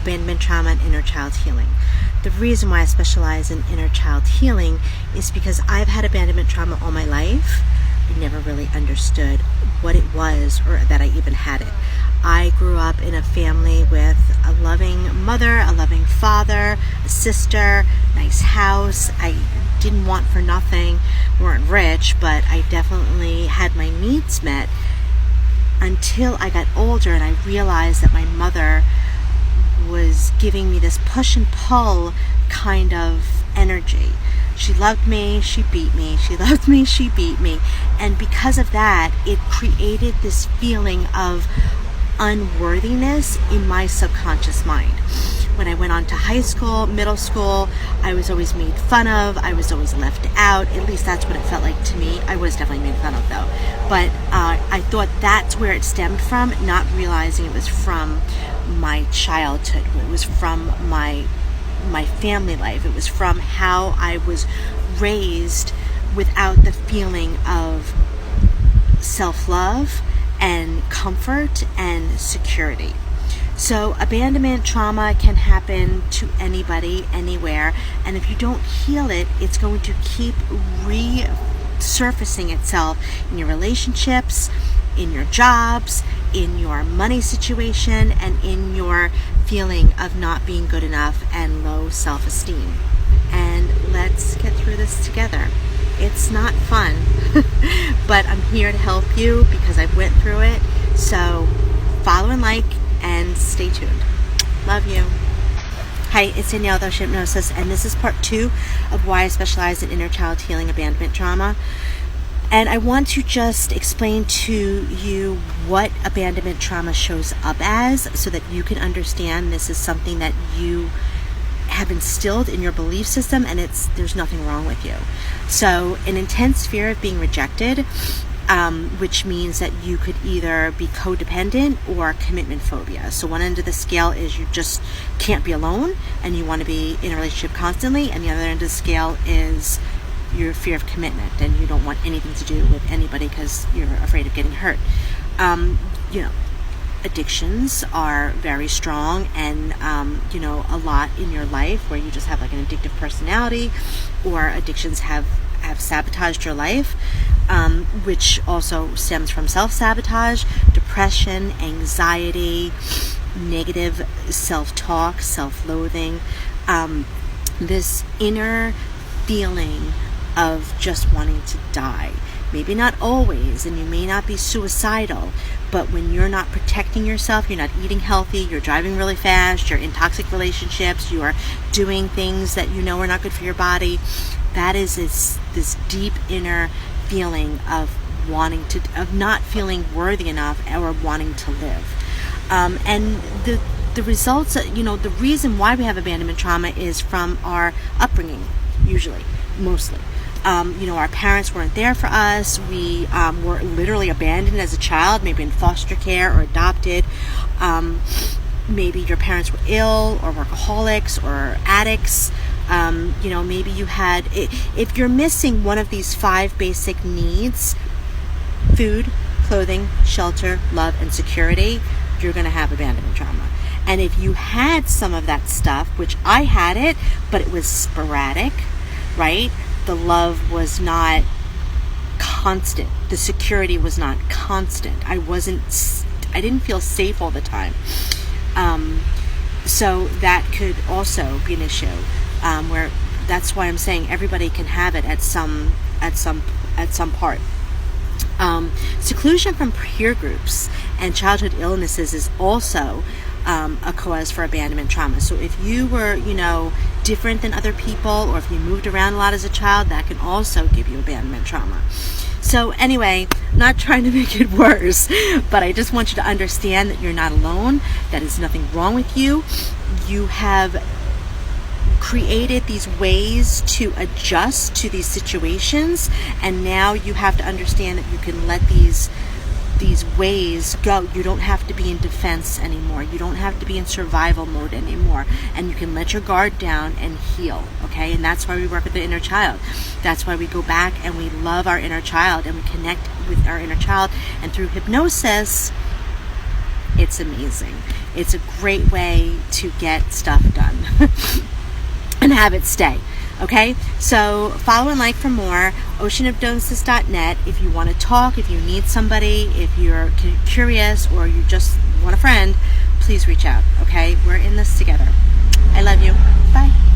abandonment trauma and inner child healing. The reason why I specialize in inner child healing is because I've had abandonment trauma all my life. I never really understood what it was or that I even had it. I grew up in a family with a loving mother, a loving father, a sister, nice house. I didn't want for nothing. We weren't rich, but I definitely had my needs met until I got older and I realized that my mother was giving me this push and pull kind of energy. She loved me, she beat me. She loved me, she beat me. And because of that, it created this feeling of unworthiness in my subconscious mind. When I went on to high school, middle school, I was always made fun of. I was always left out. At least that's what it felt like to me. I was definitely made fun of though. But I thought that's where it stemmed from, not realizing it was from my childhood. It was from my family life. It was from how I was raised without the feeling of self-love and comfort and security. So abandonment trauma can happen to anybody, anywhere, and if you don't heal it, it's going to keep resurfacing itself in your relationships, in your jobs, in your money situation, and in your feeling of not being good enough and low self-esteem. And let's get through this together. It's not fun, but I'm here to help you because I went through it. So follow and like and stay tuned. Love you. Hi, it's Daniela with Ocean Hypnosis, and this is part 2 of why I specialize in inner child healing abandonment trauma. And I want to just explain to you what abandonment trauma shows up as so that you can understand this is something that you have instilled in your belief system, and there's nothing wrong with you. So an intense fear of being rejected, which means that you could either be codependent or commitment phobia. So one end of the scale is you just can't be alone and you want to be in a relationship constantly, and the other end of the scale is your fear of commitment and you don't want anything to do with anybody because you're afraid of getting hurt. Addictions are very strong, and a lot in your life where you just have like an addictive personality, or addictions have sabotaged your life, which also stems from self-sabotage, depression, anxiety, negative self-talk, self-loathing, this inner feeling of just wanting to die. Maybe not always, and you may not be suicidal, but when you're not protecting yourself, you're not eating healthy, you're driving really fast, you're in toxic relationships, you are doing things that you know are not good for your body, that is this deep inner feeling of not feeling worthy enough or wanting to live. And the results, the reason why we have abandonment trauma is from our upbringing, usually, mostly. Our parents weren't there for us. We were literally abandoned as a child, maybe in foster care or adopted. Maybe your parents were ill or workaholics or addicts. Maybe you had, if you're missing one of these 5 basic needs, food, clothing, shelter, love, and security, you're going to have abandonment trauma. And if you had some of that stuff, which I had it, but it was sporadic, right? The love was not constant. The security was not constant. I didn't feel safe all the time. So that could also be an issue, where that's why I'm saying everybody can have it at some part. Seclusion from peer groups and childhood illnesses is also a cause for abandonment trauma. So if you were, different than other people, or if you moved around a lot as a child, that can also give you abandonment trauma. So anyway, I'm not trying to make it worse, but I just want you to understand that you're not alone. That is nothing wrong with you. You have created these ways to adjust to these situations, and now you have to understand that you can let these ways go. You don't have to be in defense anymore. You don't have to be in survival mode anymore, and you can let your guard down and heal. Okay, and that's why we work with the inner child. That's why we go back and we love our inner child and we connect with our inner child, and through hypnosis it's amazing. It's a great way to get stuff done and have it stay. Okay, so follow and like for more. oceanhypnosis.net. If you want to talk, if you need somebody, if you're curious, or you just want a friend, please reach out. Okay, we're in this together. I love you. Bye.